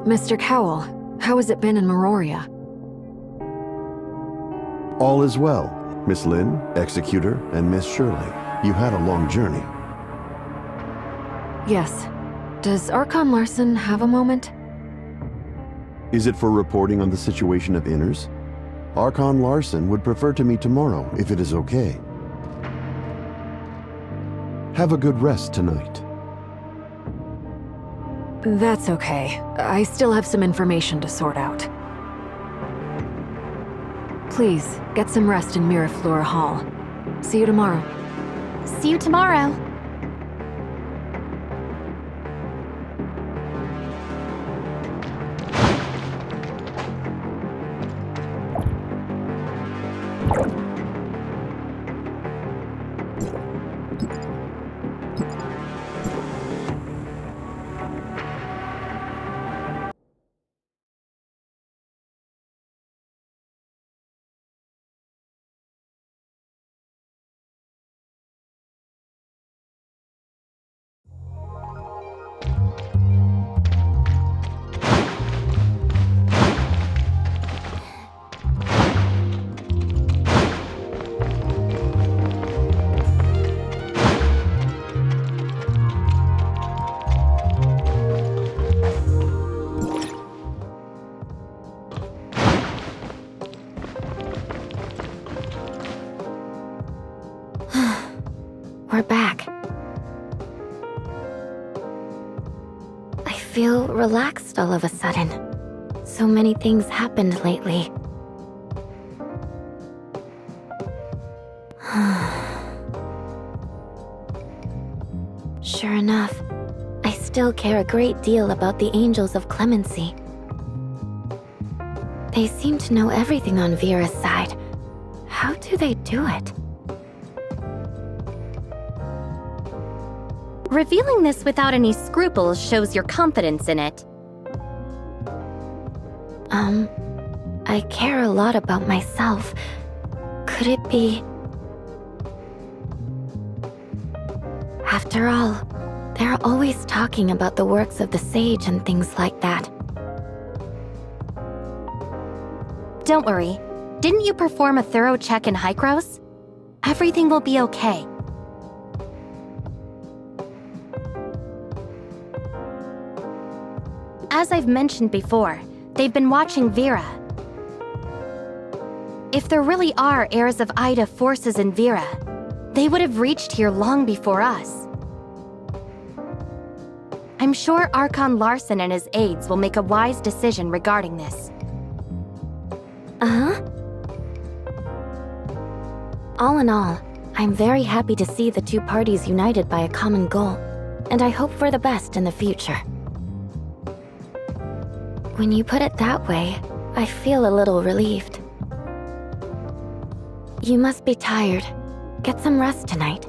Mr. Cowell, how has it been in Meroria? All is well, Miss Lynn, Executor, and Miss Shirley. You had a long journey. Yes. Does Archon Larson have a moment? Is it for reporting on the situation of Inners? Archon Larson would prefer to meet tomorrow, if it is okay. Have a good rest tonight. That's okay. I still have some information to sort out. Please, get some rest in Miraflora Hall. See you tomorrow. See you tomorrow. We're back. I feel relaxed all of a sudden. So many things happened lately. Sure enough, I still care a great deal about the Angels of Clemency. They seem to know everything on Vera's side. How do they do it? Revealing this without any scruples shows your confidence in it. I care a lot about myself. Could it be... After all, they're always talking about the works of the sage and things like that. Don't worry. Didn't you perform a thorough check in Hykros? Everything will be okay. As I've mentioned before, they've been watching Vera. If there really are heirs of Ida forces in Vera, they would have reached here long before us. I'm sure Archon Larson and his aides will make a wise decision regarding this. Uh-huh. All in all, I'm very happy to see the two parties united by a common goal, and I hope for the best in the future. When you put it that way, I feel a little relieved. You must be tired. Get some rest tonight.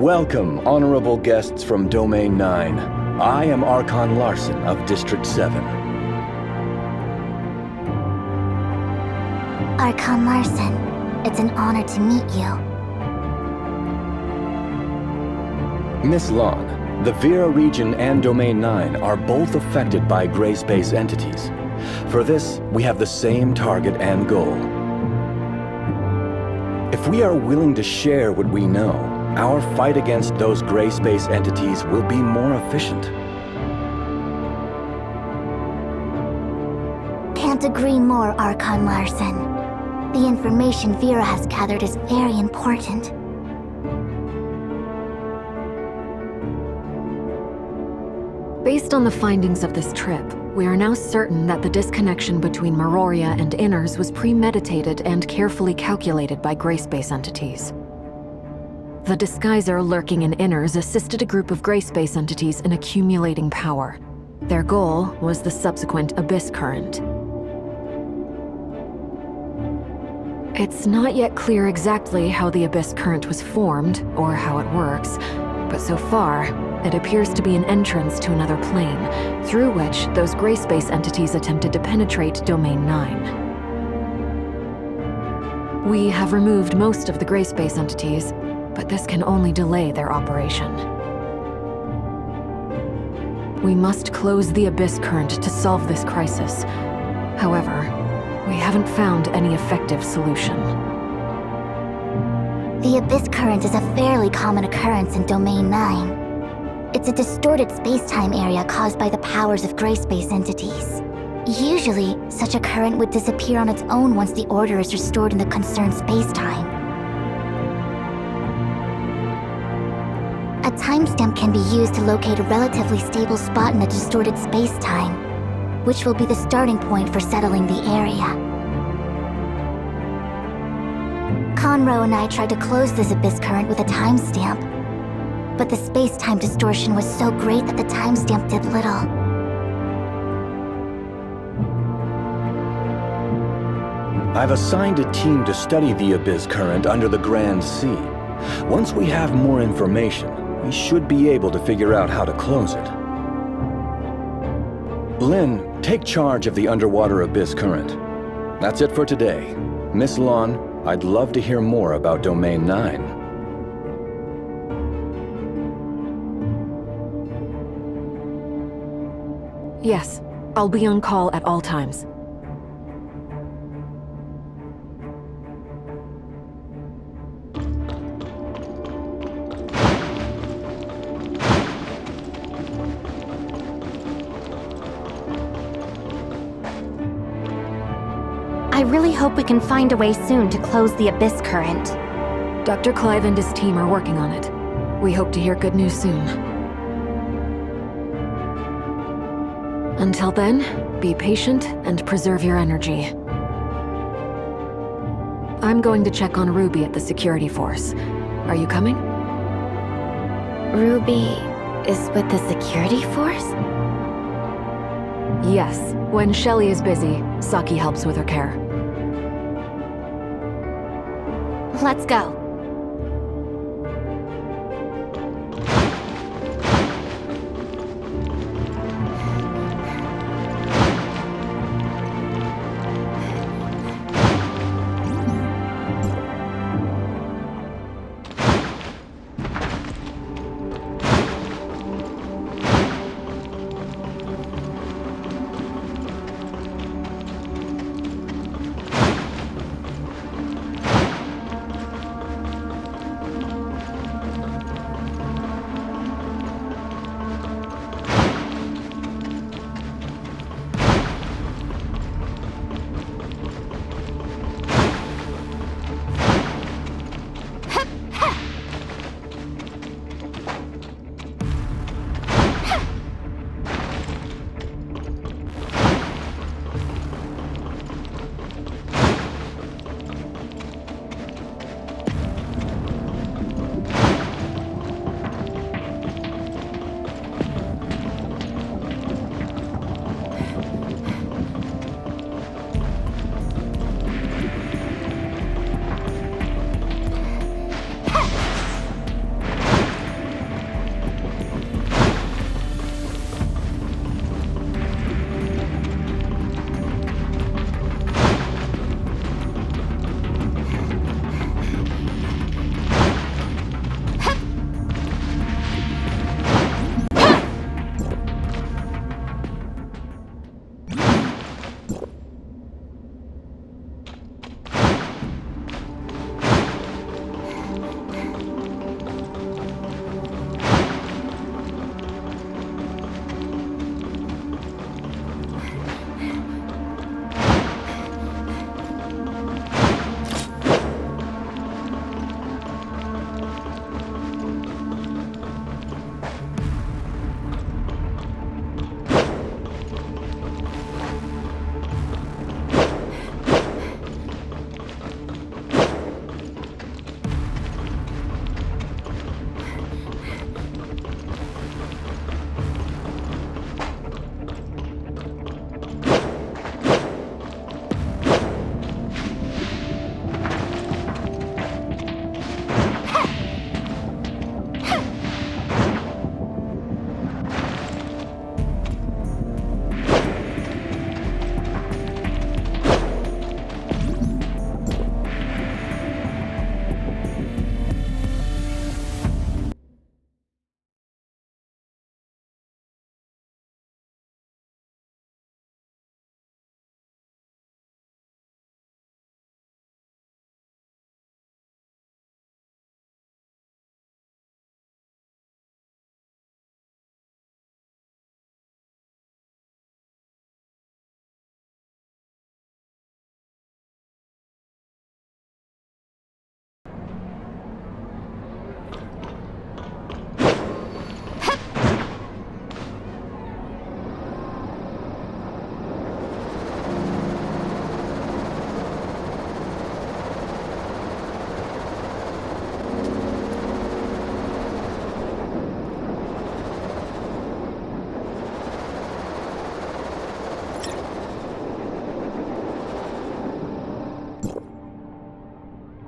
Welcome, honorable guests from Domain 9. I am Archon Larson of District 7. Archon Larson, it's an honor to meet you. Miss Lon, the Vera region and Domain 9 are both affected by gray space entities. For this, we have the same target and goal. If we are willing to share what we know, our fight against those gray space entities will be more efficient. Can't agree more, Archon Larson. The information Vera has gathered is very important. Based on the findings of this trip, we are now certain that the disconnection between Meroria and Inners was premeditated and carefully calculated by gray space entities. The disguiser lurking in Inners assisted a group of gray space entities in accumulating power. Their goal was the subsequent Abyss Current. It's not yet clear exactly how the Abyss Current was formed, or how it works, but so far, it appears to be an entrance to another plane, through which those gray space entities attempted to penetrate Domain 9. We have removed most of the gray space entities, but this can only delay their operation. We must close the Abyss Current to solve this crisis. However, we haven't found any effective solution. The Abyss Current is a fairly common occurrence in Domain 9. It's a distorted space-time area caused by the powers of gray space entities. Usually, such a current would disappear on its own once the order is restored in the concerned space-time. A timestamp can be used to locate a relatively stable spot in a distorted space-time, which will be the starting point for settling the area. Conroe and I tried to close this Abyss Current with a timestamp, but the space-time distortion was so great that the timestamp did little. I've assigned a team to study the Abyss Current under the Grand Sea. Once we have more information, we should be able to figure out how to close it. Lynn, take charge of the underwater Abyss Current. That's it for today. Miss Lon, I'd love to hear more about Domain 9. Yes, I'll be on call at all times. I really hope we can find a way soon to close the Abyss Current. Dr. Clive and his team are working on it. We hope to hear good news soon. Until then, be patient and preserve your energy. I'm going to check on Ruby at the security force. Are you coming? Ruby is with the security force? Yes. When Shelly is busy, Saki helps with her care. Let's go.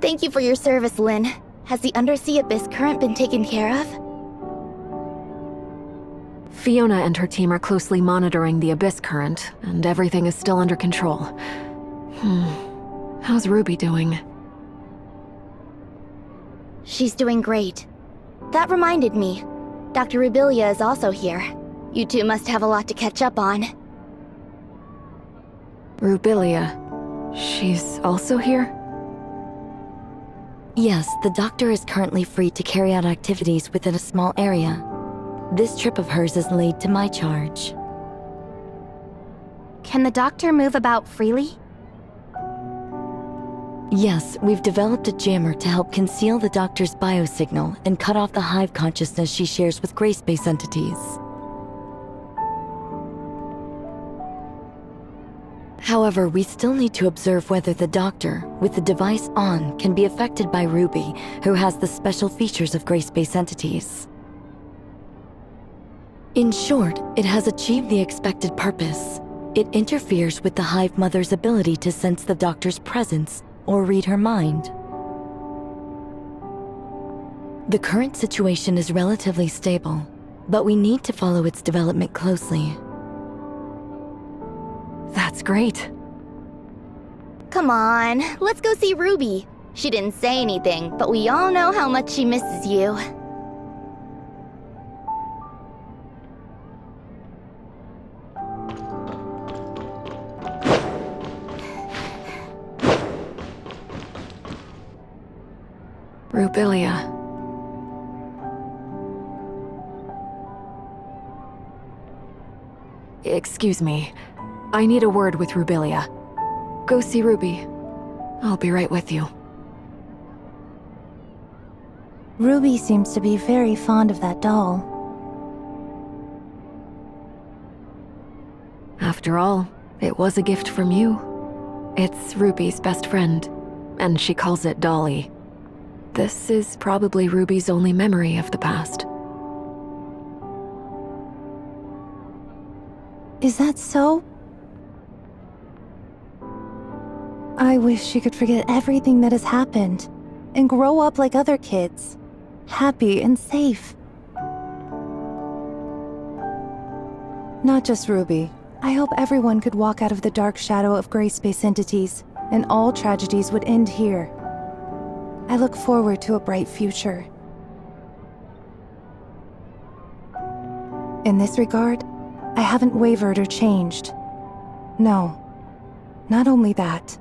Thank you for your service, Lynn. Has the undersea abyss current been taken care of? Fiona and her team are closely monitoring the abyss current, and everything is still under control. How's Ruby doing? She's doing great. That reminded me. Dr. Rubilia is also here. You two must have a lot to catch up on. Rubilia. She's also here? Yes, the doctor is currently free to carry out activities within a small area. This trip of hers is laid to my charge. Can the doctor move about freely? Yes, we've developed a jammer to help conceal the doctor's biosignal and cut off the hive consciousness she shares with gray space entities. However, we still need to observe whether the doctor, with the device on, can be affected by Ruby, who has the special features of gray space entities. In short, it has achieved the expected purpose. It interferes with the hive mother's ability to sense the doctor's presence or read her mind. The current situation is relatively stable, but we need to follow its development closely. That's great. Come on, let's go see Ruby. She didn't say anything, but we all know how much she misses you. Rubilia. Excuse me. I need a word with Rubilia. Go see Ruby. I'll be right with you. Ruby seems to be very fond of that doll. After all, it was a gift from you. It's Ruby's best friend, and she calls it Dolly. This is probably Ruby's only memory of the past. Is that so? I wish she could forget everything that has happened and grow up like other kids, happy and safe. Not just Ruby. I hope everyone could walk out of the dark shadow of gray space entities, and all tragedies would end here. I look forward to a bright future. In this regard, I haven't wavered or changed. No, not only that.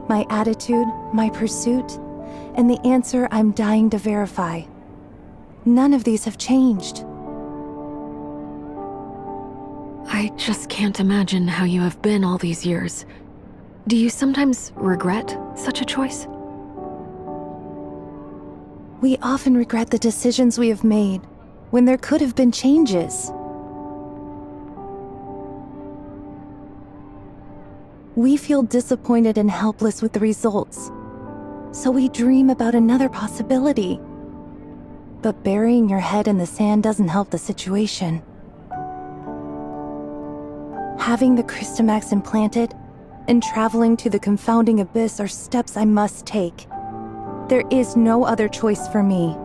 My attitude, my pursuit, and the answer I'm dying to verify. None of these have changed. I just can't imagine how you have been all these years. Do you sometimes regret such a choice? We often regret the decisions we have made, when there could have been changes. We feel disappointed and helpless with the results, so we dream about another possibility. But burying your head in the sand doesn't help the situation. Having the Christomax implanted and traveling to the confounding abyss are steps I must take. There is no other choice for me.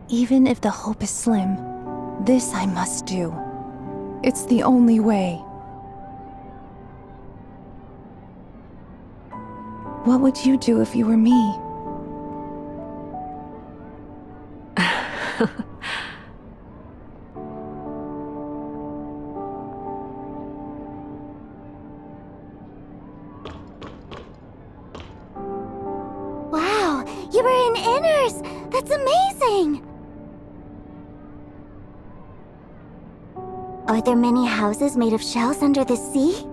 Even if the hope is slim, this I must do. It's the only way. What would you do if you were me? Wow, you were in Inners! That's amazing! Are there many houses made of shells under the sea?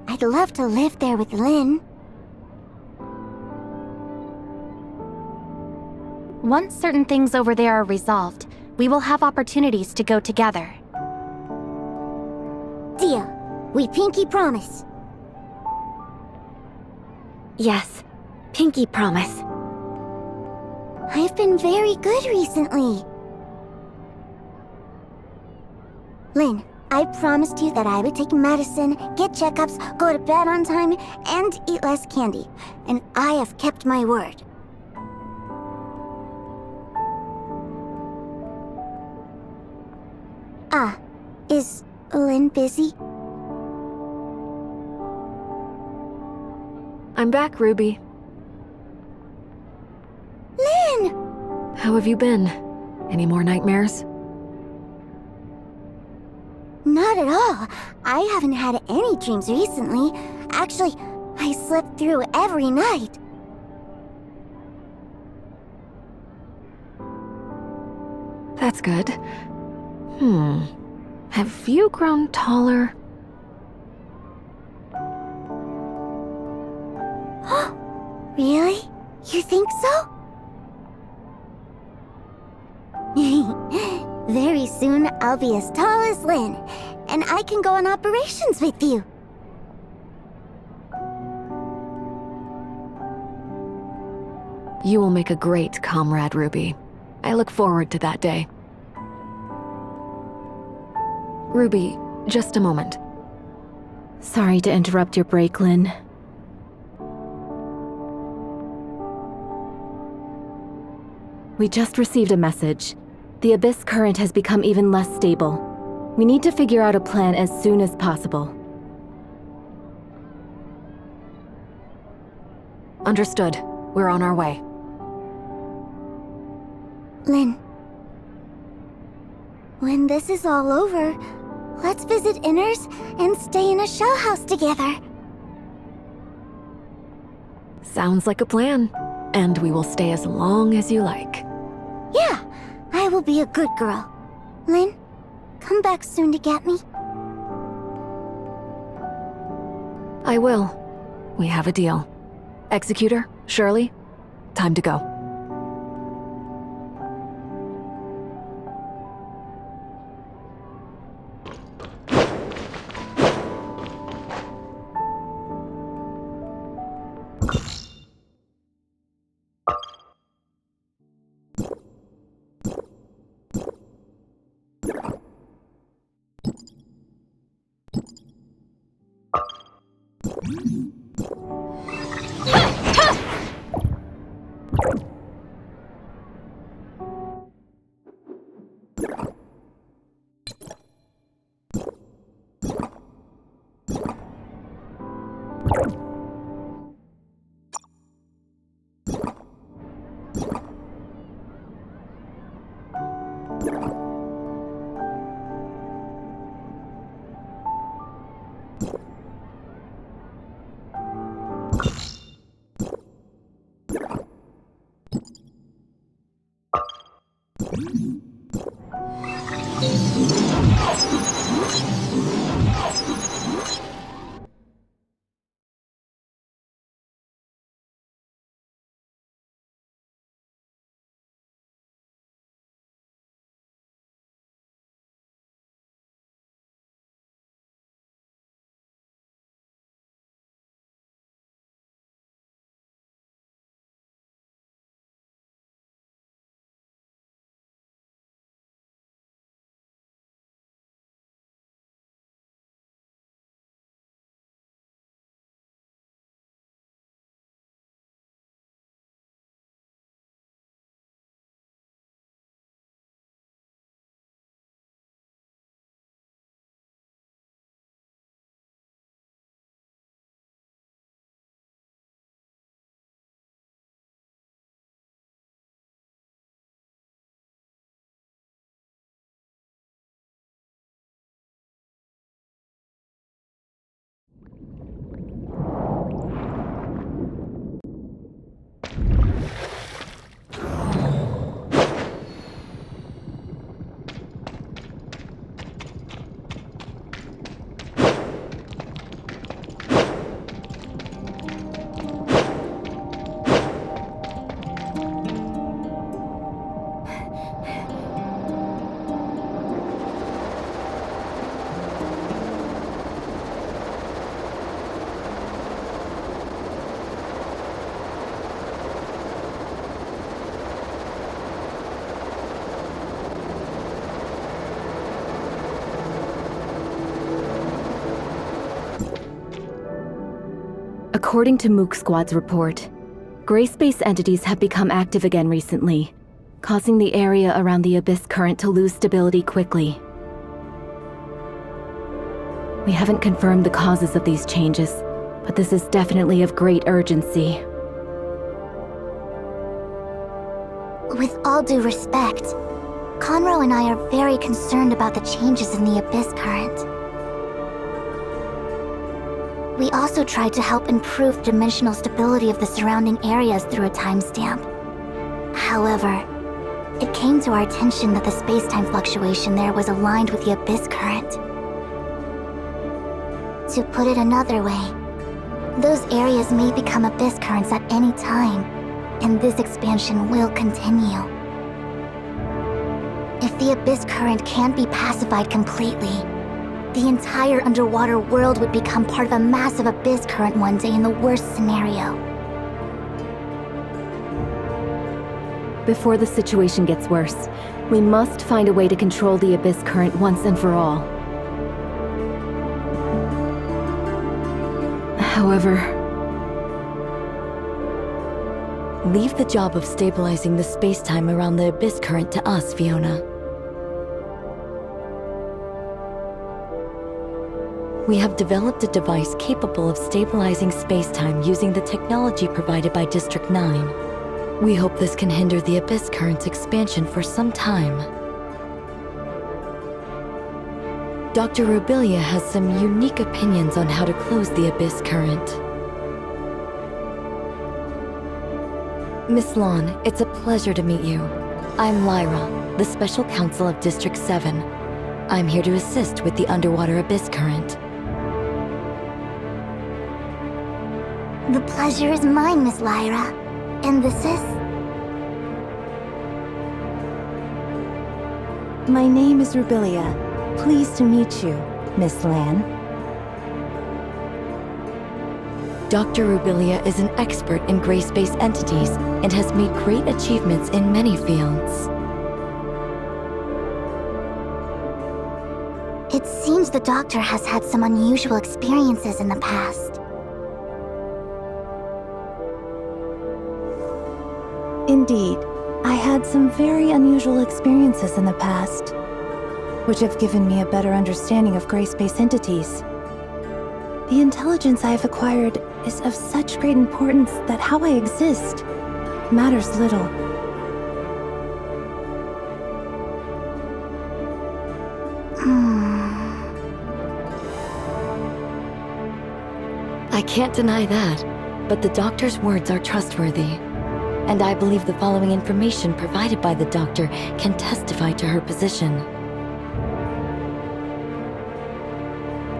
I'd love to live there with Lynn. Once certain things over there are resolved, we will have opportunities to go together. Deal. We pinky promise. Yes, pinky promise. I've been very good recently. Lynn, I promised you that I would take medicine, get checkups, go to bed on time, and eat less candy. And I have kept my word. Ah, is Lynn busy? I'm back, Ruby. Lynn! How have you been? Any more nightmares? Not at all. I haven't had any dreams recently. Actually, I slept through every night. That's good. Have you grown taller? Really? You think so? Very soon, I'll be as tall as Lynn, and I can go on operations with you. You will make a great comrade, Ruby. I look forward to that day. Ruby, just a moment. Sorry to interrupt your break, Lynn. We just received a message. The Abyss current has become even less stable. We need to figure out a plan as soon as possible. Understood. We're on our way. Lynn, when this is all over, let's visit Inners and stay in a shell house together. Sounds like a plan. And we will stay as long as you like. Yeah, I will be a good girl. Lynn, come back soon to get me. I will. We have a deal. Executor, Shirley, time to go. According to Mook Squad's report, gray space entities have become active again recently, causing the area around the Abyss Current to lose stability quickly. We haven't confirmed the causes of these changes, but this is definitely of great urgency. With all due respect, Conroe and I are very concerned about the changes in the Abyss Current. We also tried to help improve the dimensional stability of the surrounding areas through a timestamp. However, it came to our attention that the space-time fluctuation there was aligned with the Abyss Current. To put it another way, those areas may become Abyss Currents at any time, and this expansion will continue. If the Abyss Current can't be pacified completely, the entire underwater world would become part of a massive Abyss Current one day in the worst scenario. Before the situation gets worse, we must find a way to control the Abyss Current once and for all. However, leave the job of stabilizing the space-time around the Abyss Current to us, Fiona. We have developed a device capable of stabilizing space-time using the technology provided by District 9. We hope this can hinder the Abyss Current's expansion for some time. Dr. Rubilia has some unique opinions on how to close the Abyss Current. Miss Lon, it's a pleasure to meet you. I'm Lyra, the Special Counsel of District 7. I'm here to assist with the underwater Abyss Current. The pleasure is mine, Miss Lyra. And this is? My name is Rubilia. Pleased to meet you, Miss Lan. Dr. Rubilia is an expert in gray space entities and has made great achievements in many fields. It seems the Doctor has had some unusual experiences in the past. Indeed, I had some very unusual experiences in the past, which have given me a better understanding of gray space entities. The intelligence I have acquired is of such great importance that how I exist matters little. I can't deny that, but the Doctor's words are trustworthy. And I believe the following information provided by the Doctor can testify to her position.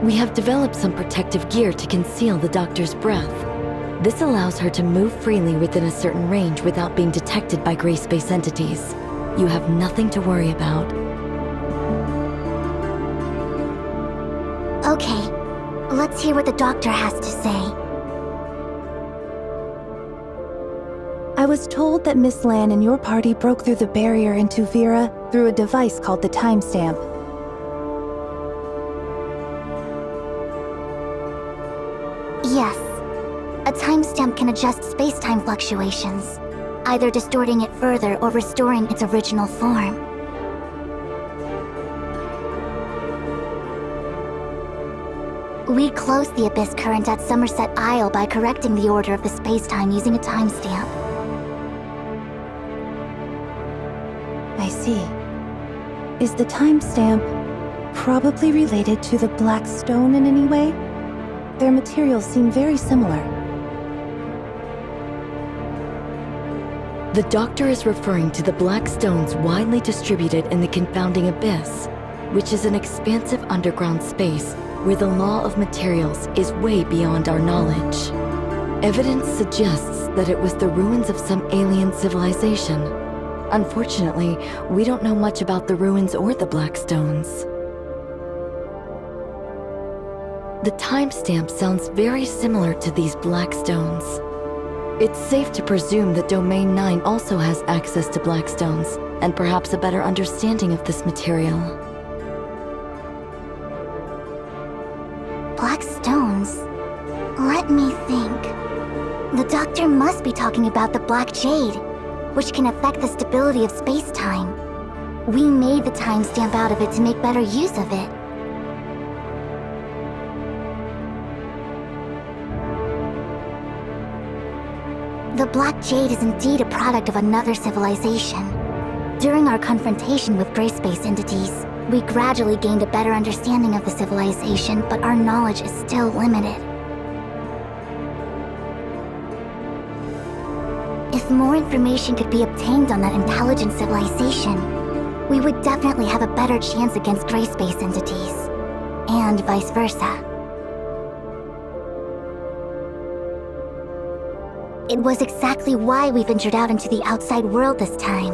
We have developed some protective gear to conceal the Doctor's breath. This allows her to move freely within a certain range without being detected by gray space entities. You have nothing to worry about. Okay, let's hear what the Doctor has to say. I was told that Miss Lan and your party broke through the barrier into Vera through a device called the timestamp. Yes. A timestamp can adjust space-time fluctuations, either distorting it further or restoring its original form. We closed the Abyss Current at Somerset Isle by correcting the order of the space-time using a timestamp. I see. Is the timestamp probably related to the Black Stone in any way? Their materials seem very similar. The Doctor is referring to the Black Stones widely distributed in the Confounding Abyss, which is an expansive underground space where the law of materials is way beyond our knowledge. Evidence suggests that it was the ruins of some alien civilization. Unfortunately, we don't know much about the ruins or the Black Stones. The timestamp sounds very similar to these Black Stones. It's safe to presume that Domain 9 also has access to Black Stones, and perhaps a better understanding of this material. Black stones? Let me think. The Doctor must be talking about the Black Jade, which can affect the stability of space-time. We made the timestamp out of it to make better use of it. The Black Jade is indeed a product of another civilization. During our confrontation with gray space entities, we gradually gained a better understanding of the civilization, but our knowledge is still limited. If more information could be obtained on that intelligent civilization, we would definitely have a better chance against gray space entities, and vice versa. It was exactly why we ventured out into the outside world this time.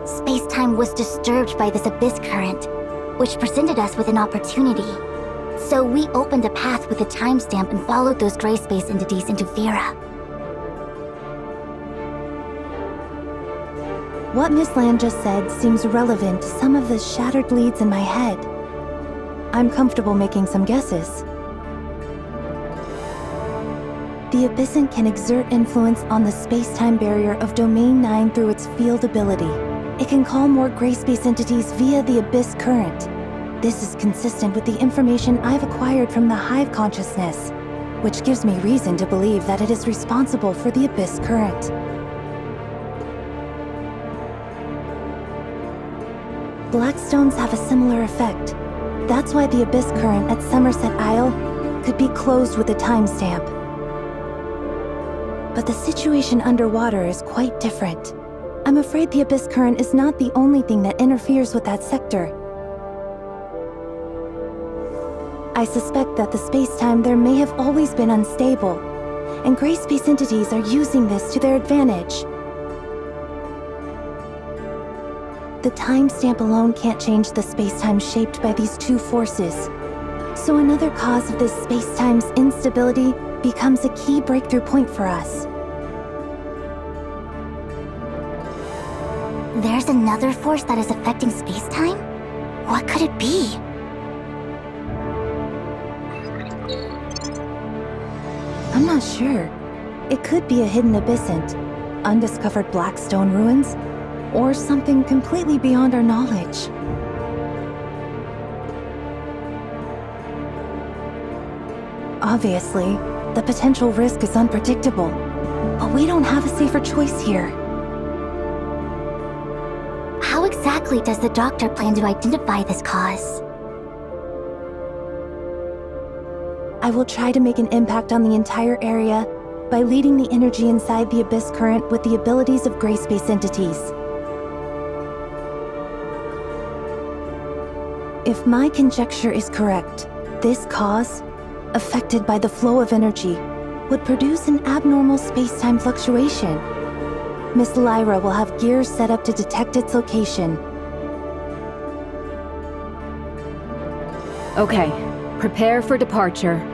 Space-time was disturbed by this abyss current, which presented us with an opportunity. So we opened a path with a timestamp and followed those gray space entities into Vera. What Miss Land just said seems relevant to some of the shattered leads in my head. I'm comfortable making some guesses. The Abyssant can exert influence on the space-time barrier of Domain 9 through its field ability. It can call more gray space entities via the Abyss current. This is consistent with the information I've acquired from the Hive consciousness, which gives me reason to believe that it is responsible for the Abyss current. Blackstones have a similar effect. That's why the Abyss current at Somerset Isle could be closed with a timestamp. But the situation underwater is quite different. I'm afraid the Abyss current is not the only thing that interferes with that sector. I suspect that the space-time there may have always been unstable, and gray space entities are using this to their advantage. The timestamp alone can't change the space-time shaped by these two forces. So another cause of this space-time's instability becomes a key breakthrough point for us. There's another force that is affecting space-time? What could it be? I'm not sure. It could be a hidden abyssant, undiscovered Blackstone ruins, or something completely beyond our knowledge. Obviously, the potential risk is unpredictable, but we don't have a safer choice here. How exactly does the Doctor plan to identify this cause? I will try to make an impact on the entire area by leading the energy inside the Abyss current with the abilities of gray space entities. If my conjecture is correct, this cause, affected by the flow of energy, would produce an abnormal space-time fluctuation. Miss Lyra will have gears set up to detect its location. Okay, prepare for departure.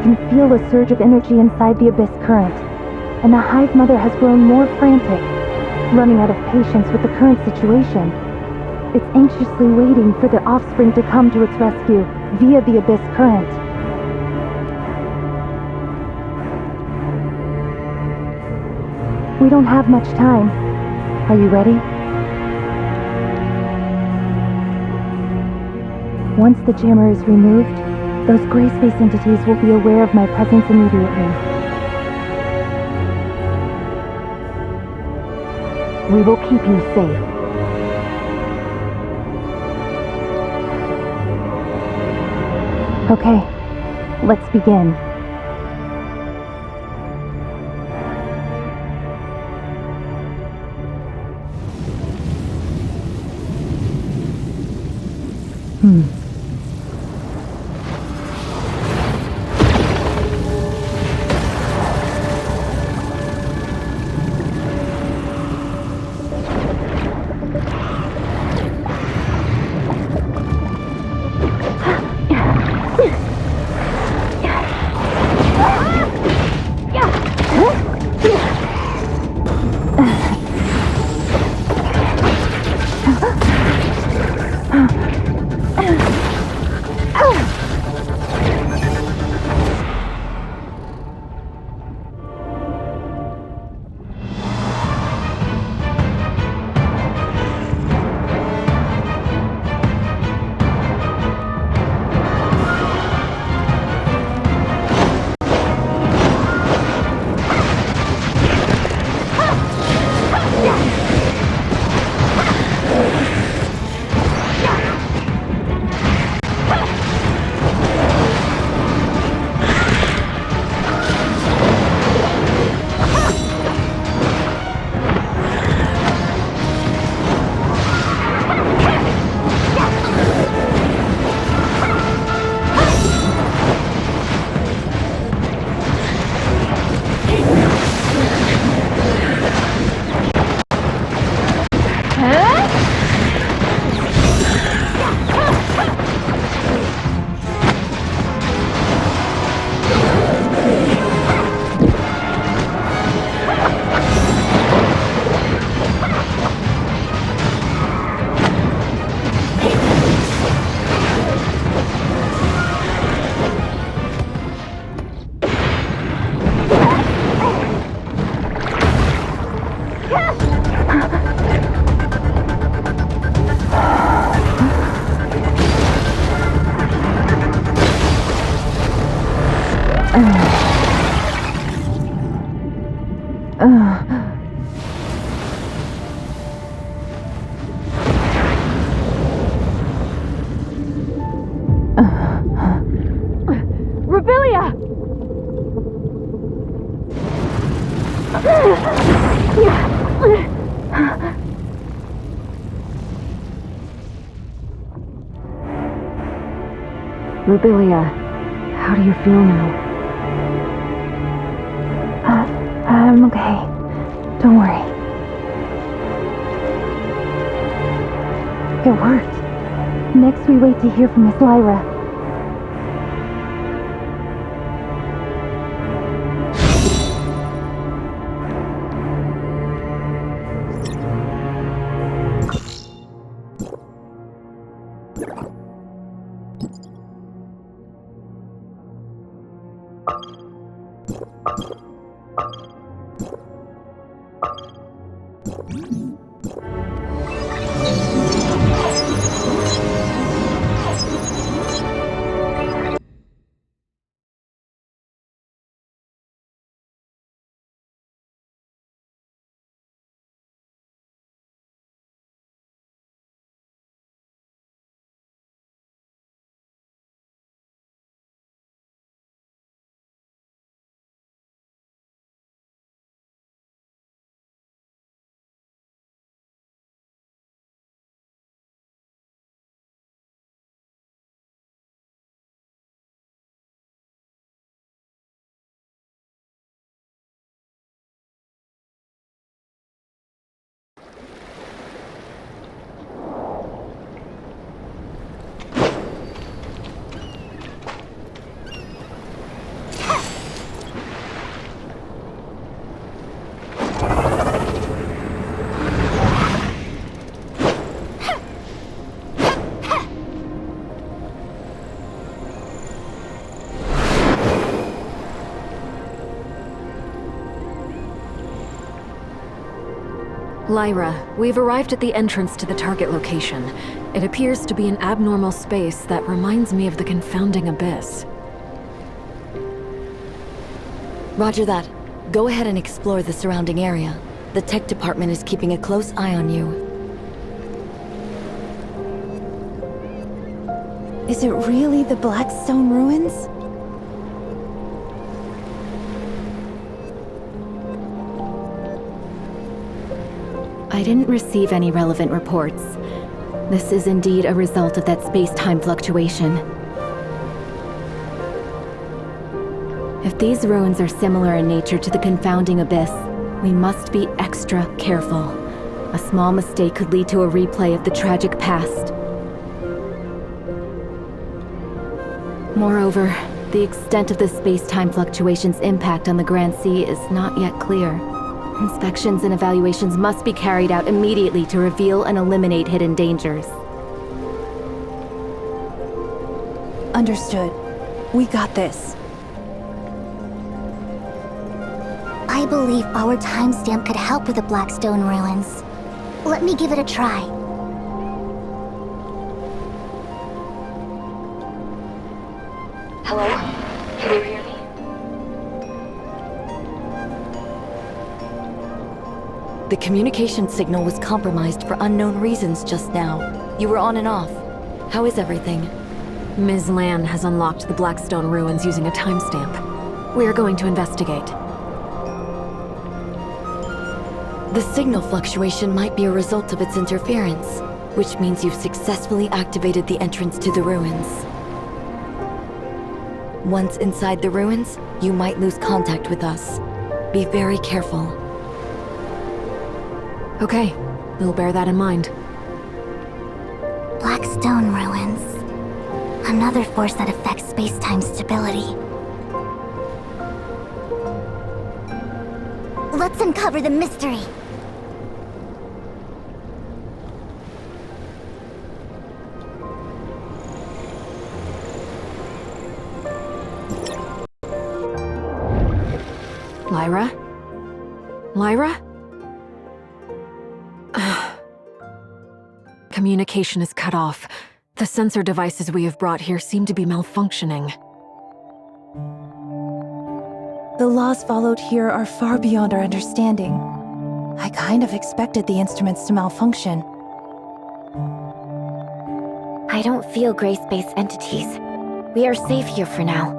can feel a surge of energy inside the Abyss current, and the Hive Mother has grown more frantic, running out of patience with the current situation. It's anxiously waiting for the offspring to come to its rescue via the Abyss current. We don't have much time. Are you ready? Once the jammer is removed, those gray space entities will be aware of my presence immediately. We will keep you safe. Okay, let's begin. Rubilia, how do you feel now? I'm okay. Don't worry. It worked. Next we wait to hear from Miss Lyra. Lyra, we've arrived at the entrance to the target location. It appears to be an abnormal space that reminds me of the confounding abyss. Roger that. Go ahead and explore the surrounding area. The tech department is keeping a close eye on you. Is it really the Blackstone ruins? I didn't receive any relevant reports. This is indeed a result of that space-time fluctuation. If these ruins are similar in nature to the confounding abyss, we must be extra careful. A small mistake could lead to a replay of the tragic past. Moreover, the extent of the space-time fluctuation's impact on the Grand Sea is not yet clear. Inspections and evaluations must be carried out immediately to reveal and eliminate hidden dangers. Understood. We got this. I believe our timestamp could help with the Blackstone ruins. Let me give it a try. Hello? Can you hear me? The communication signal was compromised for unknown reasons just now. You were on and off. How is everything? Ms. Lan has unlocked the Blackstone ruins using a timestamp. We are going to investigate. The signal fluctuation might be a result of its interference, which means you've successfully activated the entrance to the ruins. Once inside the ruins, you might lose contact with us. Be very careful. Okay, we'll bear that in mind. Blackstone ruins. Another force that affects space-time stability. Let's uncover the mystery. Lyra? Lyra? Communication is cut off. The sensor devices we have brought here seem to be malfunctioning. The laws followed here are far beyond our understanding. I kind of expected the instruments to malfunction. I don't feel gray-space entities. We are safe here for now.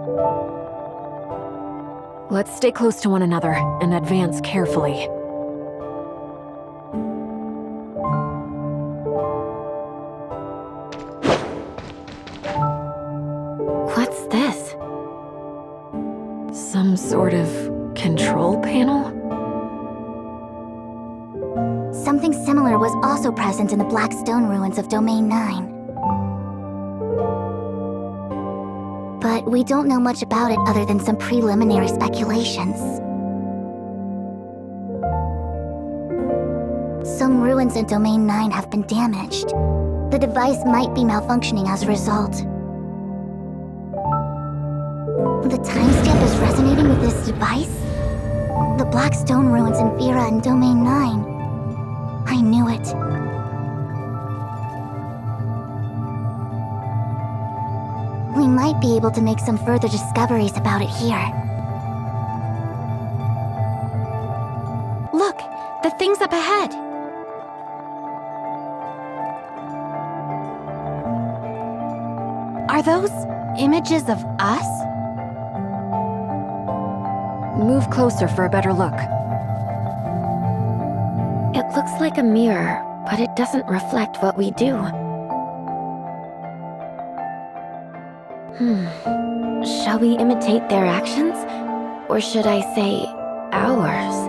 Let's stay close to one another and advance carefully. What's this? Some sort of control panel? Something similar was also present in the Blackstone ruins of Domain 9. But we don't know much about it other than some preliminary speculations. Some ruins in Domain 9 have been damaged. The device might be malfunctioning as a result. The timestamp is resonating with this device? The Blackstone ruins in Vera and Domain 9. I knew it. We might be able to make some further discoveries about it here. Look, the thing's up ahead. Are those images of us? Move closer for a better look. It looks like a mirror, but it doesn't reflect what we do. Shall we imitate their actions? Or should I say, ours?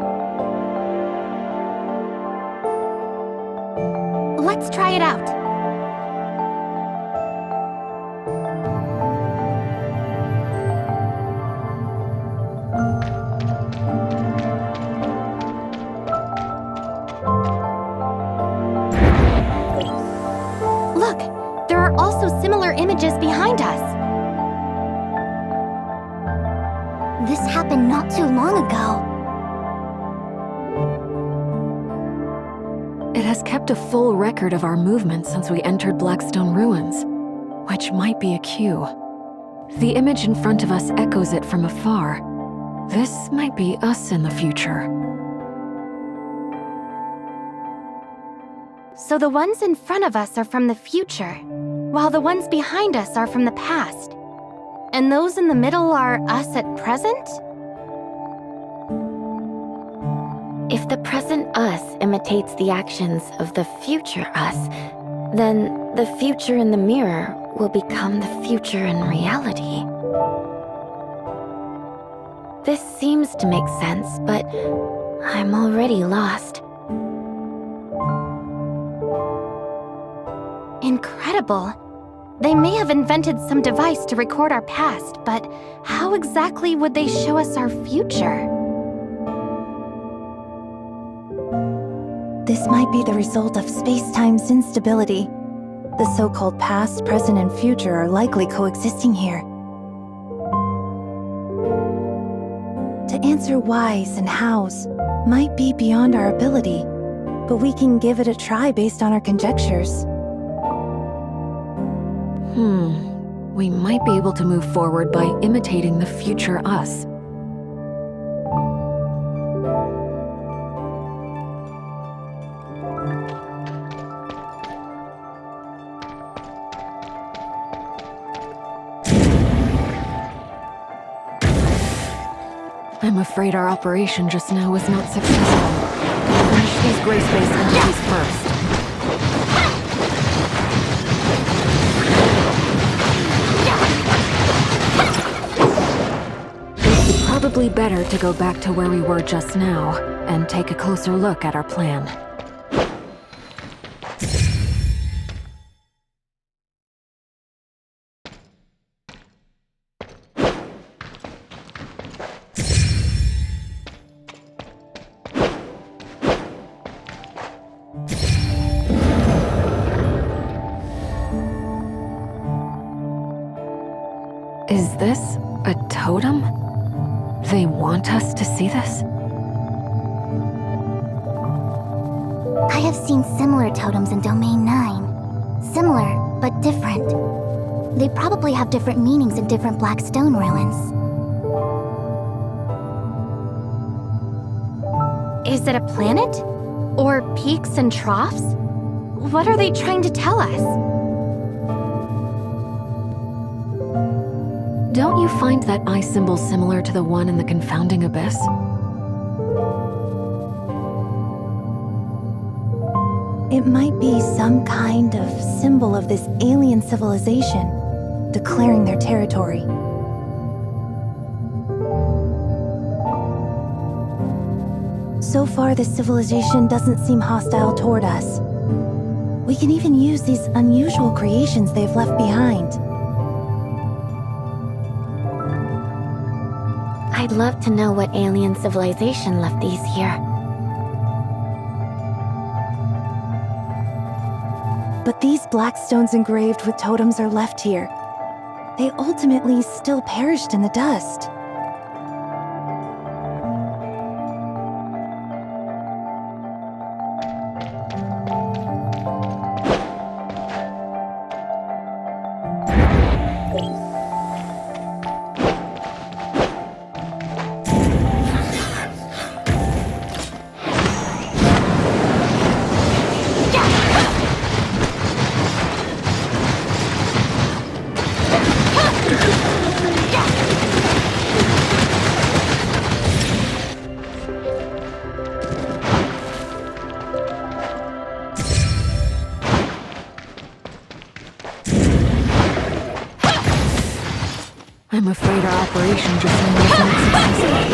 Let's try it out. Look, there are also similar images behind us. This happened not too long ago. kept a full record of our movements since we entered Blackstone Ruins, which might be a cue. The image in front of us echoes it from afar. This might be us in the future. So the ones in front of us are from the future, while the ones behind us are from the past. And those in the middle are us at present? If the present us imitates the actions of the future us, then the future in the mirror will become the future in reality. This seems to make sense, but I'm already lost. Incredible. They may have invented some device to record our past, but how exactly would they show us our future? This might be the result of space-time's instability. The so-called past, present, and future are likely coexisting here. To answer whys and hows might be beyond our ability, but we can give it a try based on our conjectures. We might be able to move forward by imitating the future us. I'm afraid our operation just now was not successful. Finish these gray space entities first. It's probably better to go back to where we were just now and take a closer look at our plan. Is this a totem? They want us to see this? I have seen similar totems in Domain 9. Similar, but different. They probably have different meanings in different black stone ruins. Is it a planet? Or peaks and troughs? What are they trying to tell us? Don't you find that eye symbol similar to the one in the confounding abyss? It might be some kind of symbol of this alien civilization, declaring their territory. So far, this civilization doesn't seem hostile toward us. We can even use these unusual creations they've left behind. I'd love to know what alien civilization left these here. But these black stones engraved with totems are left here. They ultimately still perished in the dust. I'm afraid our operation just now was not successful.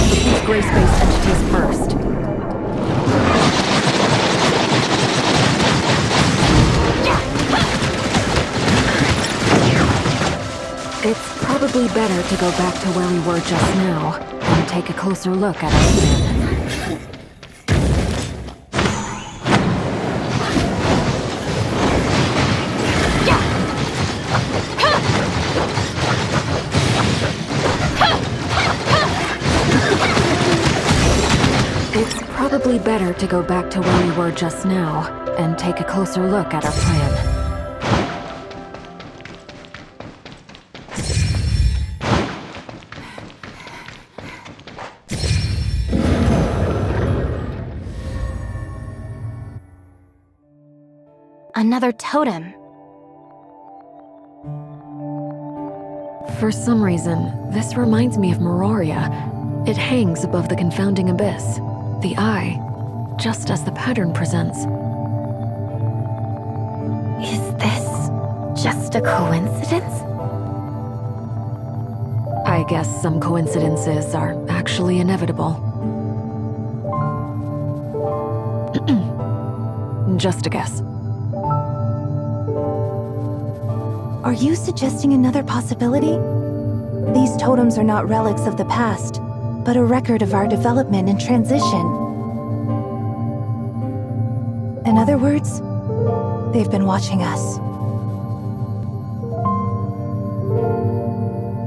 But these gray space entities first. It's probably better to go back to where we were just now and take a closer look at our plan. It's probably better to go back to where we were just now and take a closer look at our plan. Another totem. For some reason, this reminds me of Meroria. It hangs above the confounding abyss, the eye, just as the pattern presents. Is this just a coincidence? I guess some coincidences are actually inevitable. Just a guess. Are you suggesting another possibility? These totems are not relics of the past, but a record of our development and transition. In other words, they've been watching us.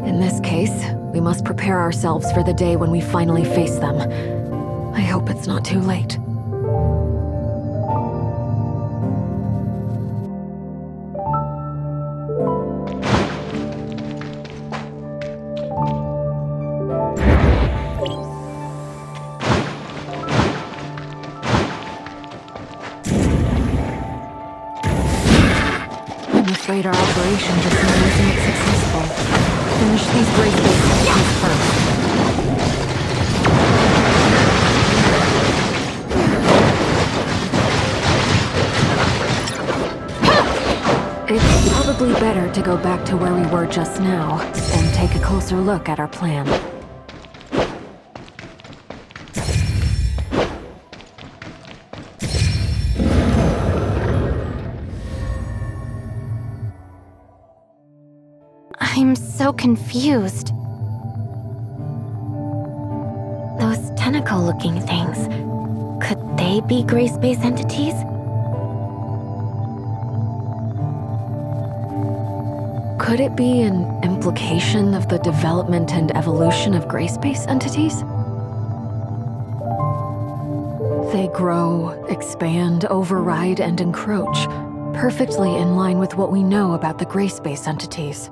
In this case, we must prepare ourselves for the day when we finally face them. I hope it's not too late. I'm afraid our operation just now isn't successful. Finish these bracelets first. It's probably better to go back to where we were just now and take a closer look at our plan. I'm so confused. Those tentacle-looking things, could they be gray space entities? Could it be an implication of the development and evolution of gray space entities? They grow, expand, override, and encroach, perfectly in line with what we know about the gray space entities.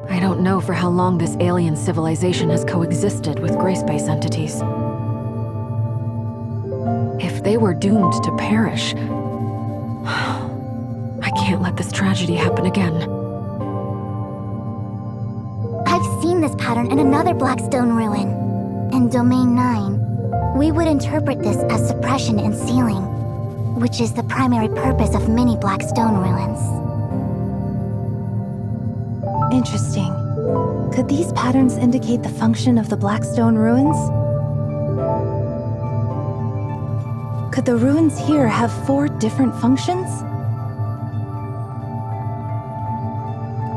I don't know for how long this alien civilization has coexisted with gray space entities. If they were doomed to perish, I can't let this tragedy happen again. I've seen this pattern in another Blackstone ruin. In Domain 9, we would interpret this as suppression and sealing, which is the primary purpose of many Blackstone ruins. Interesting. Could these patterns indicate the function of the Blackstone ruins? Could the ruins here have 4 different functions?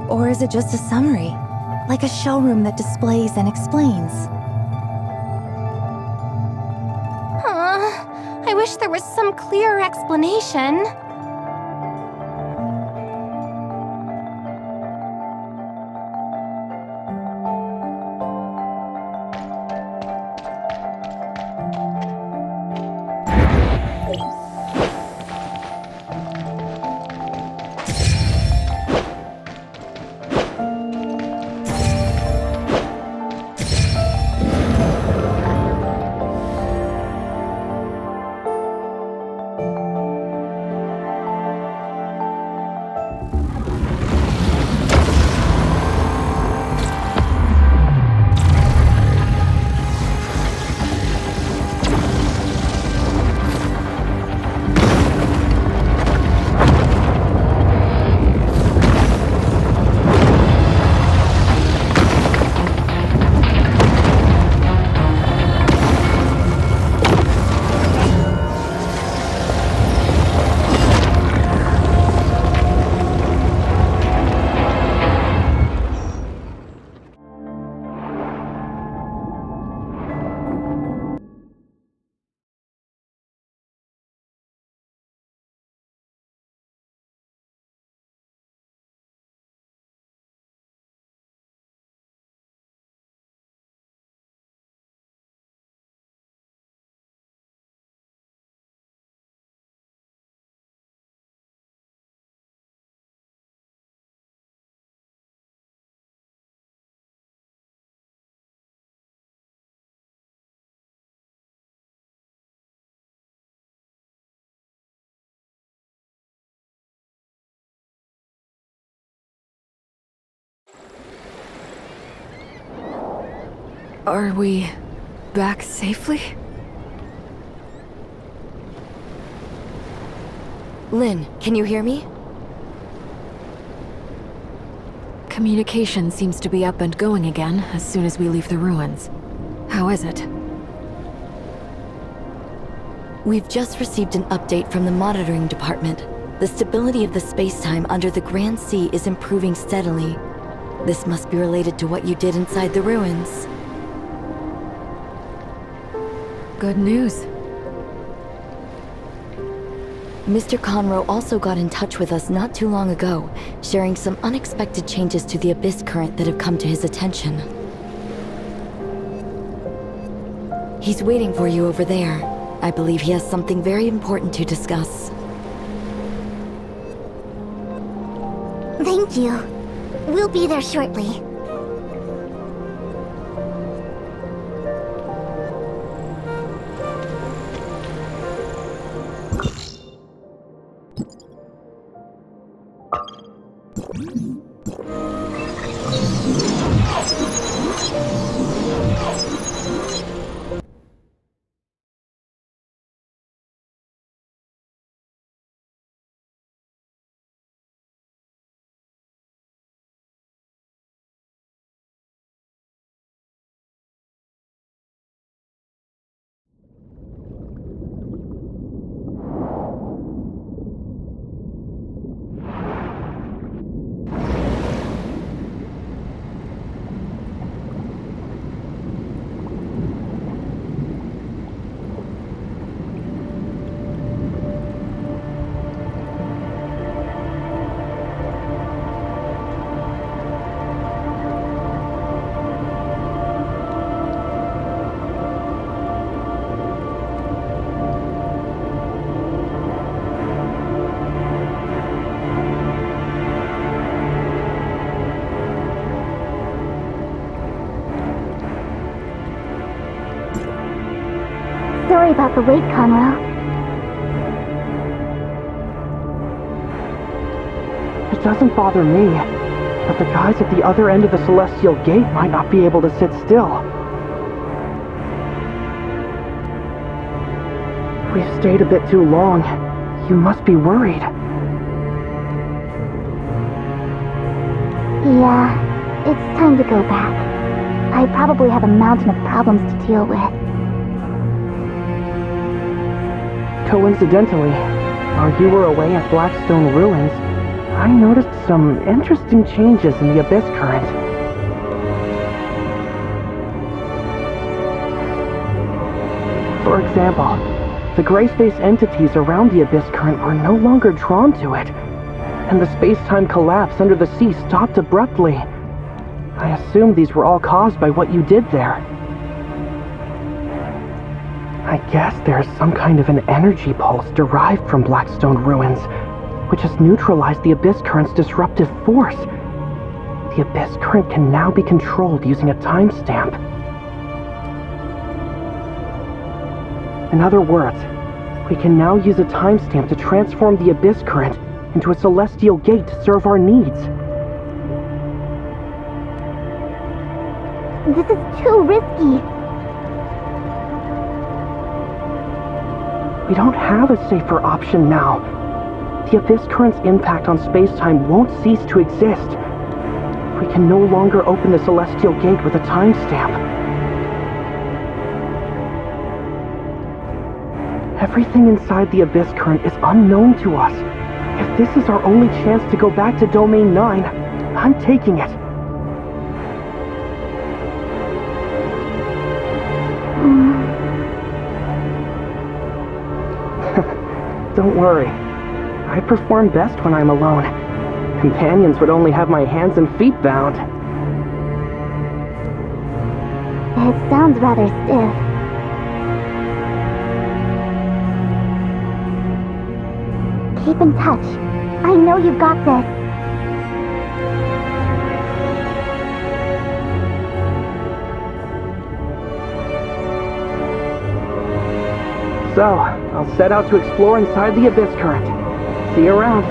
Or is it just a summary, like a showroom that displays and explains? I wish there was some clearer explanation. Are we back safely? Lynn, can you hear me? Communication seems to be up and going again as soon as we leave the ruins. How is it? We've just received an update from the monitoring department. The stability of the space-time under the Grand Sea is improving steadily. This must be related to what you did inside the ruins. Good news. Mr. Conroe also got in touch with us not too long ago, sharing some unexpected changes to the Abyss current that have come to his attention. He's waiting for you over there. I believe he has something very important to discuss. Thank you. We'll be there shortly. Sorry about the wait, Conroe. It doesn't bother me, but the guys at the other end of the Celestial Gate might not be able to sit still. We've stayed a bit too long. You must be worried. Yeah, it's time to go back. I probably have a mountain of problems to deal with. Coincidentally, while you were away at Blackstone Ruins, I noticed some interesting changes in the Abyss current. For example, the gray space entities around the Abyss current were no longer drawn to it, and the space-time collapse under the sea stopped abruptly. I assume these were all caused by what you did there. I guess there's some kind of an energy pulse derived from Blackstone Ruins, which has neutralized the Abyss current's disruptive force. The Abyss current can now be controlled using a timestamp. In other words, we can now use a timestamp to transform the Abyss current into a celestial gate to serve our needs. This is too risky. We don't have a safer option now. The Abyss current's impact on space-time won't cease to exist. We can no longer open the Celestial Gate with a timestamp. Everything inside the Abyss current is unknown to us. If this is our only chance to go back to Domain 9, I'm taking it. Don't worry. I perform best when I'm alone. Companions would only have my hands and feet bound. It sounds rather stiff. Keep in touch. I know you've got this. So, I'll set out to explore inside the Abyss current. See you around.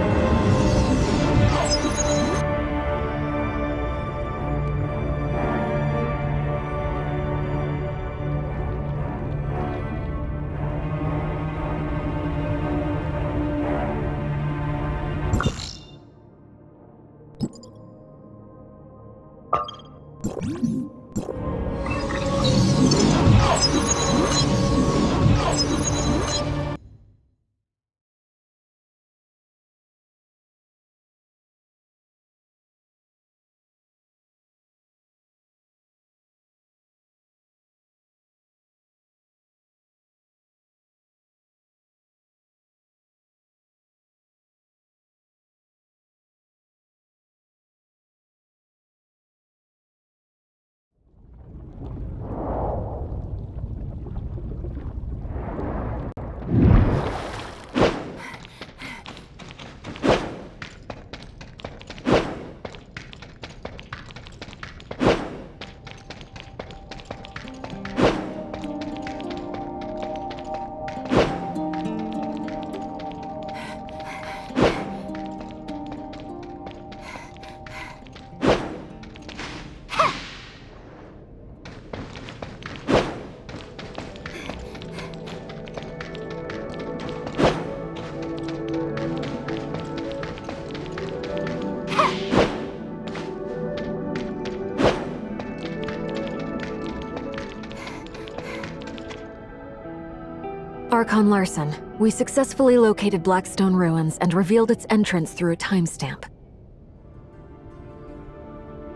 Archon Larson, we successfully located Blackstone Ruins and revealed its entrance through a timestamp.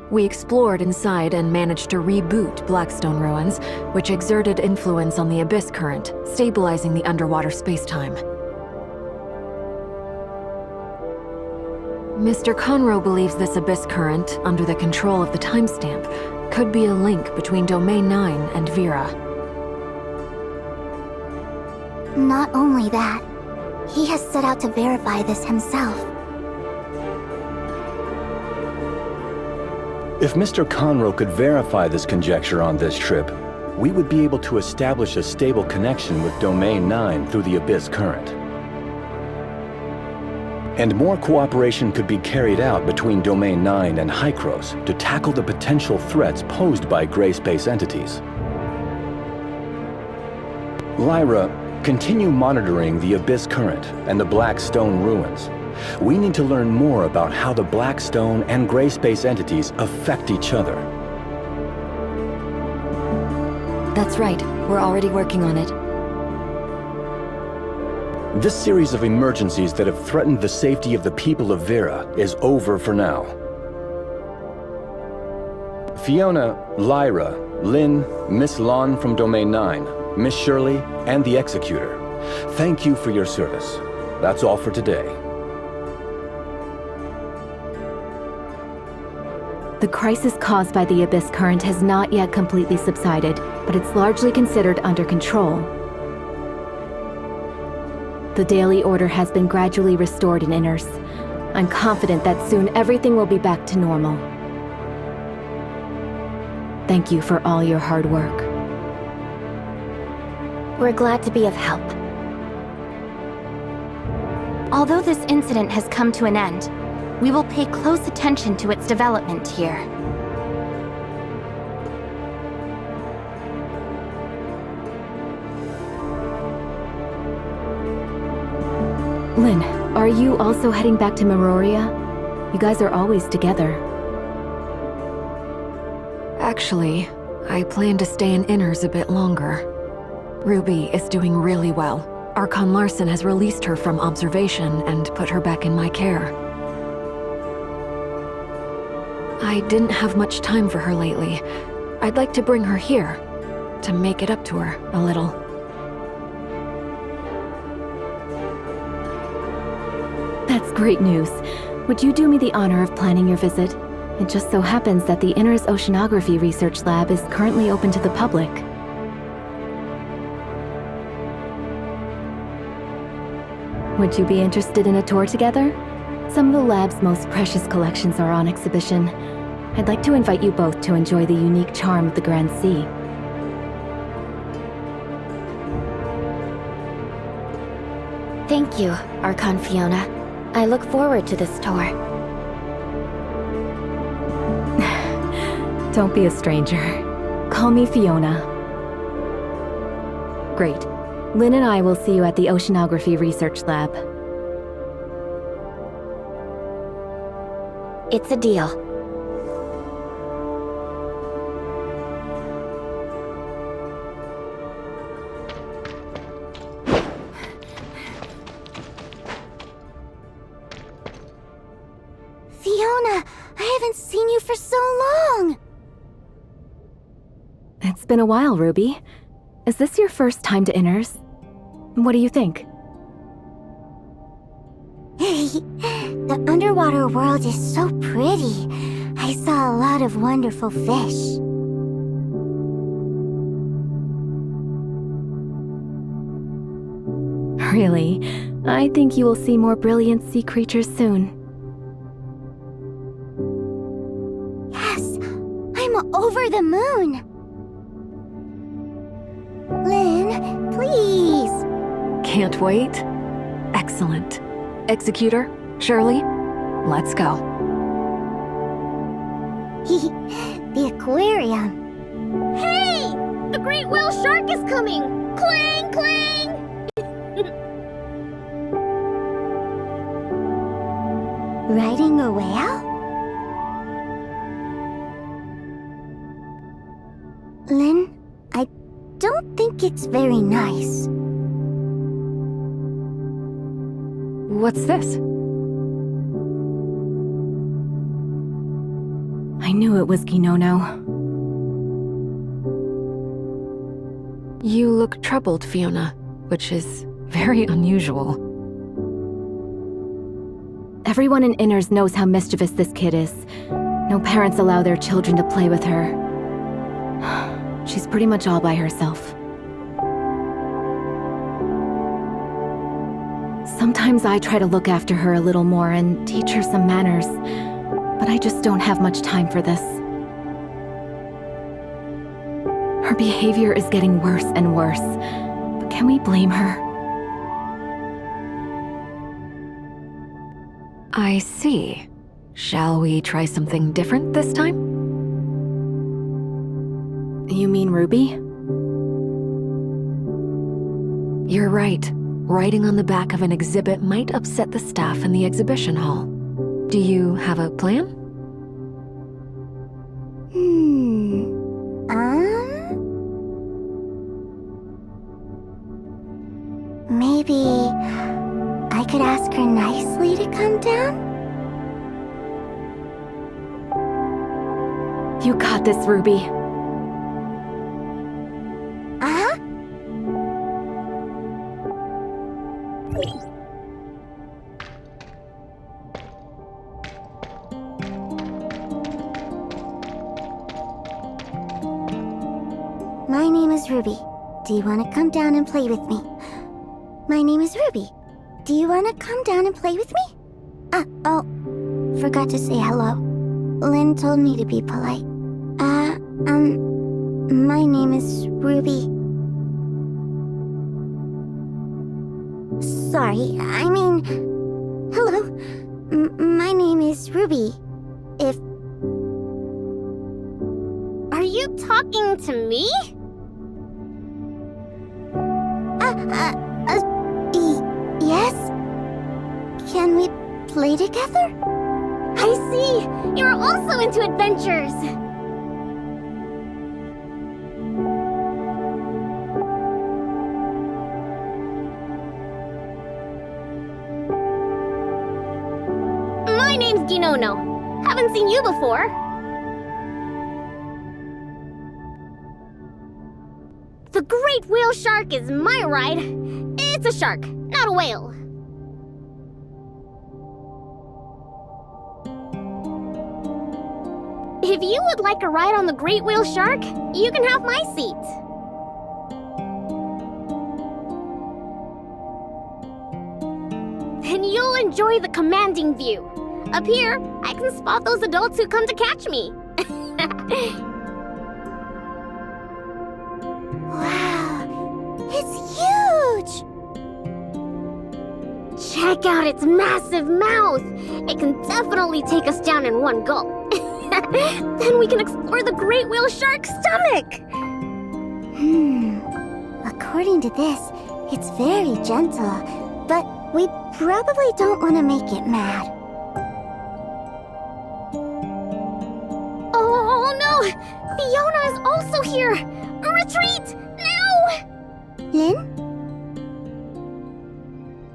We explored inside and managed to reboot Blackstone Ruins, which exerted influence on the Abyss Current, stabilizing the underwater spacetime. Mr. Conroe believes this Abyss Current, under the control of the timestamp, could be a link between Domain 9 and Vera. Not only that, he has set out to verify this himself. If Mr. Conroe could verify this conjecture on this trip, we would be able to establish a stable connection with Domain 9 through the Abyss Current. And more cooperation could be carried out between Domain 9 and Hykros to tackle the potential threats posed by gray space entities. Lyra, continue monitoring the Abyss Current and the Blackstone Ruins. We need to learn more about how the Blackstone and gray space entities affect each other. That's right. We're already working on it. This series of emergencies that have threatened the safety of the people of Vera is over for now. Fiona, Lyra, Lynn, Miss Lon from Domain 9, Miss Shirley, and the Executor, thank you for your service. That's all for today. The crisis caused by the Abyss Current has not yet completely subsided, but it's largely considered under control. The daily order has been gradually restored in Inners. I'm confident that soon everything will be back to normal. Thank you for all your hard work. We're glad to be of help. Although this incident has come to an end, we will pay close attention to its development here. Lynn, are you also heading back to Meroria? You guys are always together. Actually, I plan to stay in Inners a bit longer. Ruby is doing really well. Archon Larson has released her from observation and put her back in my care. I didn't have much time for her lately. I'd like to bring her here, to make it up to her a little. That's great news. Would you do me the honor of planning your visit? It just so happens that the Inners Oceanography Research Lab is currently open to the public. Would you be interested in a tour together? Some of the lab's most precious collections are on exhibition. I'd like to invite you both to enjoy the unique charm of the Grand Sea. Thank you, Archon Fiona. I look forward to this tour. Don't be a stranger. Call me Fiona. Great. Lynn and I will see you at the Oceanography Research Lab. It's a deal. Fiona, I haven't seen you for so long! It's been a while, Ruby. Is this your first time to Inners? What do you think? The underwater world is so pretty. I saw a lot of wonderful fish. Really? I think you will see more brilliant sea creatures soon. Yes, I'm over the moon. Lynn, please. Can't wait. Excellent. Executor, Shirley, let's go. The aquarium. Hey! The great whale shark is coming! Clang, clang! Riding a whale? Lynn, I don't think it's very nice. What's this? I knew it was Ginono. You look troubled, Fiona, which is very unusual. Everyone in Inners knows how mischievous this kid is. No parents allow their children to play with her. She's pretty much all by herself. Sometimes I try to look after her a little more and teach her some manners, but I just don't have much time for this. Her behavior is getting worse and worse, but can we blame her? I see. Shall we try something different this time? You mean Ruby? You're right. Writing on the back of an exhibit might upset the staff in the exhibition hall. Do you have a plan? Maybe I could ask her nicely to come down? You got this, Ruby. Uh-huh. My name is Ruby. Do you want to come down and play with me? My name is Ruby. Do you want to come down and play with me? Oh, forgot to say hello. Lynn told me to be polite. My name is Ruby. Sorry, I mean... Hello. My name is Ruby. Are you talking to me? Yes? Can we play together? I see! You're also into adventures! My name's Ginono. Haven't seen you before. The great whale shark is my ride. It's a shark, not a whale. If you would like a ride on the great whale shark, you can have my seat. And you'll enjoy the commanding view. Up here, I can spot those adults who come to catch me. Wow, it's huge! Check out its massive mouth. It can definitely take us down in one gulp. Then we can explore the great whale shark's stomach. According to this, it's very gentle, but we probably don't want to make it mad. Oh no! Fiona is also here! Retreat! Now! Lynn?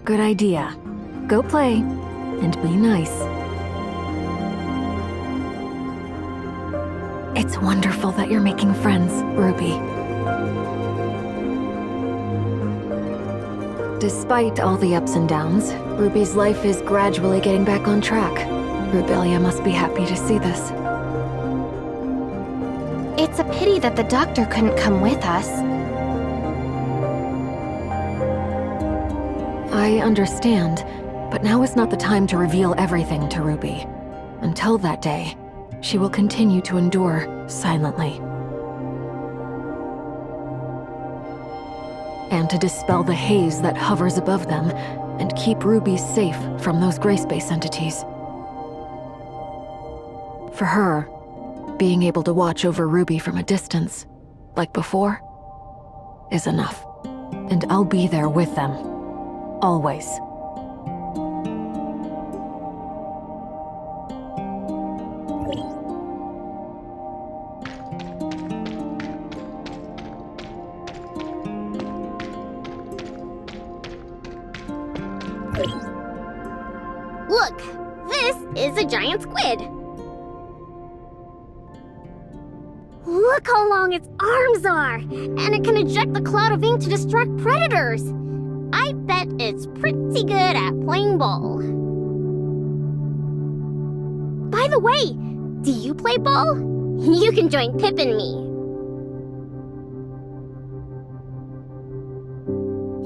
Good idea. Go play, and be nice. It's wonderful that you're making friends, Ruby. Despite all the ups and downs, Ruby's life is gradually getting back on track. Rubilia must be happy to see this. It's a pity that the doctor couldn't come with us. I understand, but now is not the time to reveal everything to Ruby. Until that day, she will continue to endure silently. And to dispel the haze that hovers above them and keep Ruby safe from those gray space entities. For her, being able to watch over Ruby from a distance, like before, is enough. And I'll be there with them. Always. Look, this is a giant squid. Look how long its arms are, and it can eject the cloud of ink to distract predators. I bet it's pretty good at playing ball. By the way, do you play ball? You can join Pip and me.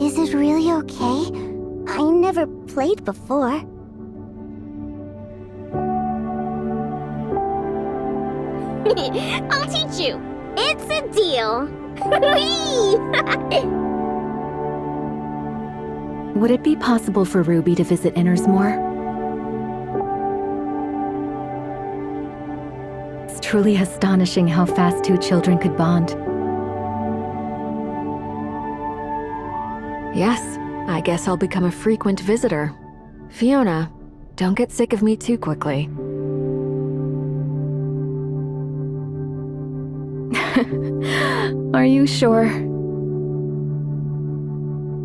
Is it really okay? I never played before. I'll teach you. It's a deal. Whee! Would it be possible for Ruby to visit Inners more? It's truly astonishing how fast two children could bond. Yes, I guess I'll become a frequent visitor. Fiona, don't get sick of me too quickly. Are you sure?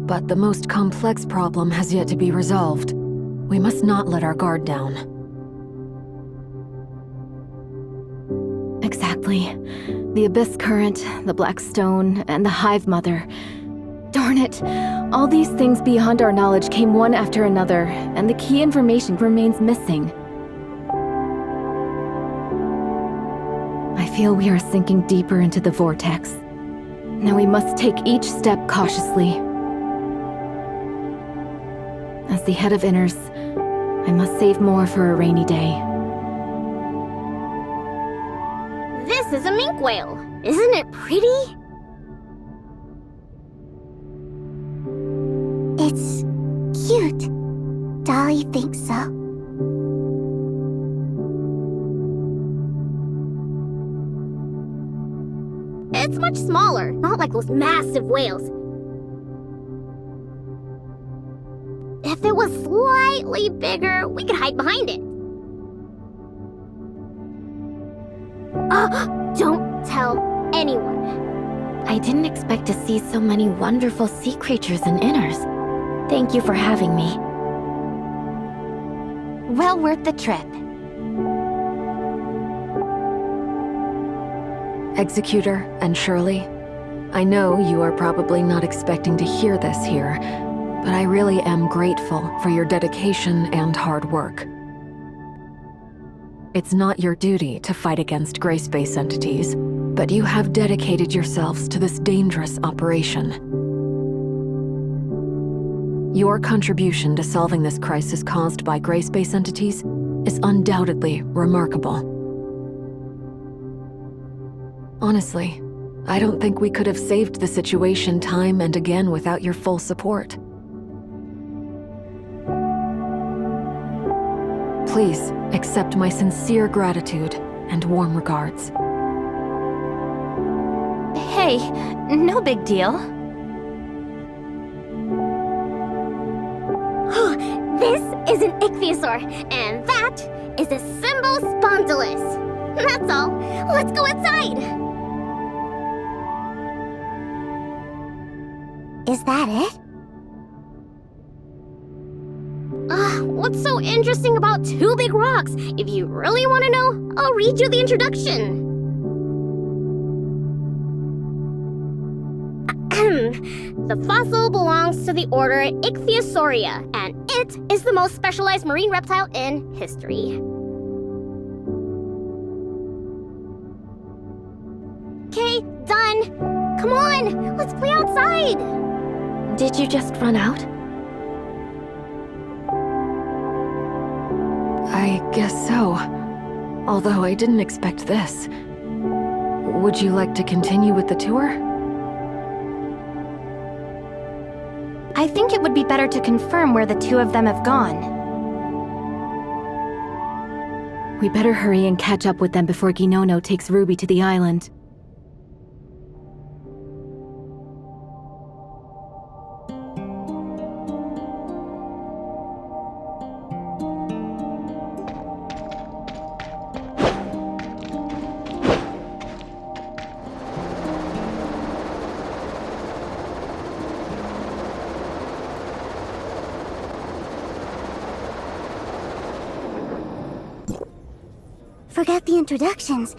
But the most complex problem has yet to be resolved. We must not let our guard down. Exactly. The Abyss Current, the Black Stone, and the Hive Mother. Darn it! All these things beyond our knowledge came one after another, and the key information remains missing. I feel we are sinking deeper into the vortex. Now we must take each step cautiously. As the head of Inners, I must save more for a rainy day. This is a mink whale. Isn't it pretty? It's cute. Dolly thinks so. It's much smaller, not like those massive whales. If it was slightly bigger, we could hide behind it. Don't tell anyone. I didn't expect to see so many wonderful sea creatures in Inners. Thank you for having me. Well worth the trip. Executor and Shirley, I know you are probably not expecting to hear this here, but I really am grateful for your dedication and hard work. It's not your duty to fight against gray space entities, but you have dedicated yourselves to this dangerous operation. Your contribution to solving this crisis caused by gray space entities is undoubtedly remarkable. Honestly, I don't think we could have saved the situation time and again without your full support. Please accept my sincere gratitude and warm regards. Hey, no big deal. This is an ichthyosaur, and that is a Symbospondylus. That's all. Let's go inside. Is that it? What's so interesting about two big rocks? If you really want to know, I'll read you the introduction. The fossil belongs to the order Ichthyosauria, and it is the most specialized marine reptile in history. Okay, done. Come on, let's play outside. Did you just run out? I guess so. Although I didn't expect this. Would you like to continue with the tour? I think it would be better to confirm where the two of them have gone. We better hurry and catch up with them before Ginono takes Ruby to the island. forgot the introductions.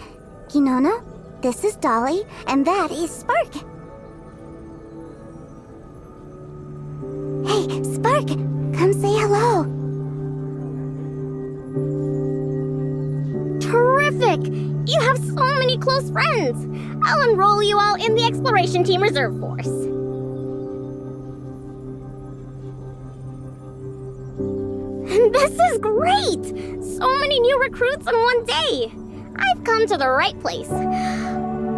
Kinono, this is Dolly, and that is Spark. Hey, Spark, come say hello. Terrific! You have so many close friends. I'll enroll you all in the Exploration Team Reserve Force. This is great! So many new recruits in one day. I've come to the right place.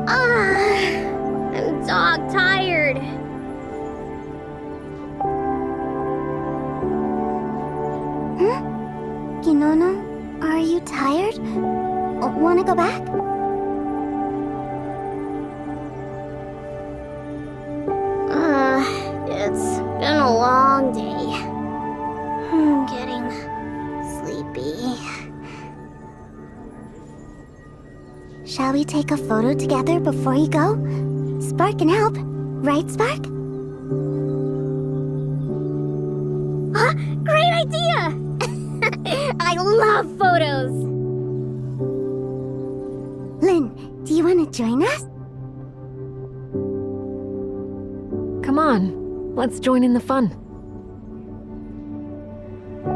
I'm dog-tired. Kinono, are you tired? Wanna go back? It's been a long day. I'm getting sleepy. Shall we take a photo together before you go? Spark can help, right, Spark? Great idea! I love photos! Lynn, do you want to join us? Come on, let's join in the fun.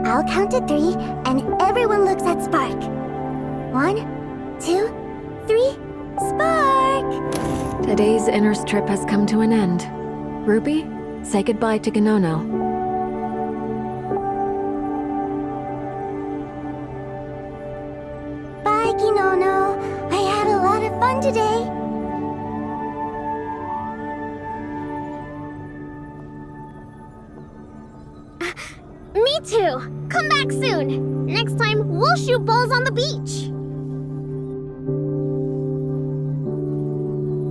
I'll count to 3, and everyone looks at Spark. 1, 2, 3, Spark! Today's Inners trip has come to an end. Ruby, say goodbye to Ganono. Bye, Kinono. I had a lot of fun today. Me too. Come back soon. Next time, we'll shoot balls on the beach.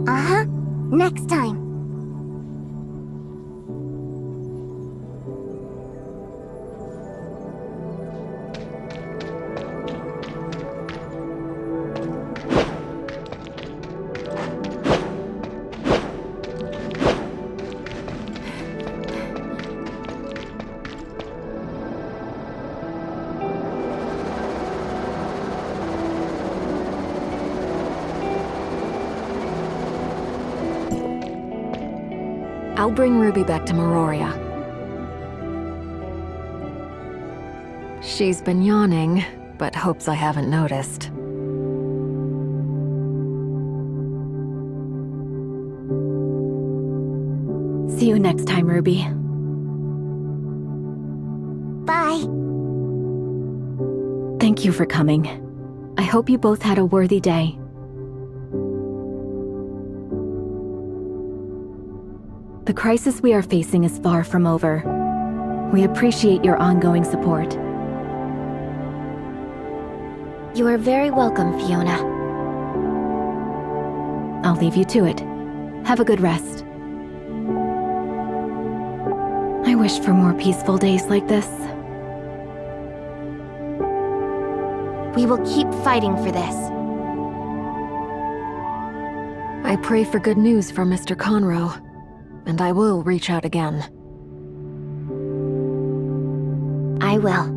Uh-huh. Next time. I'll bring Ruby back to Meroria. She's been yawning, but hopes I haven't noticed. See you next time, Ruby. Bye. Thank you for coming. I hope you both had a worthy day. The crisis we are facing is far from over. We appreciate your ongoing support. You are very welcome, Fiona. I'll leave you to it. Have a good rest. I wish for more peaceful days like this. We will keep fighting for this. I pray for good news from Mr. Conroe, and I will reach out again. I will.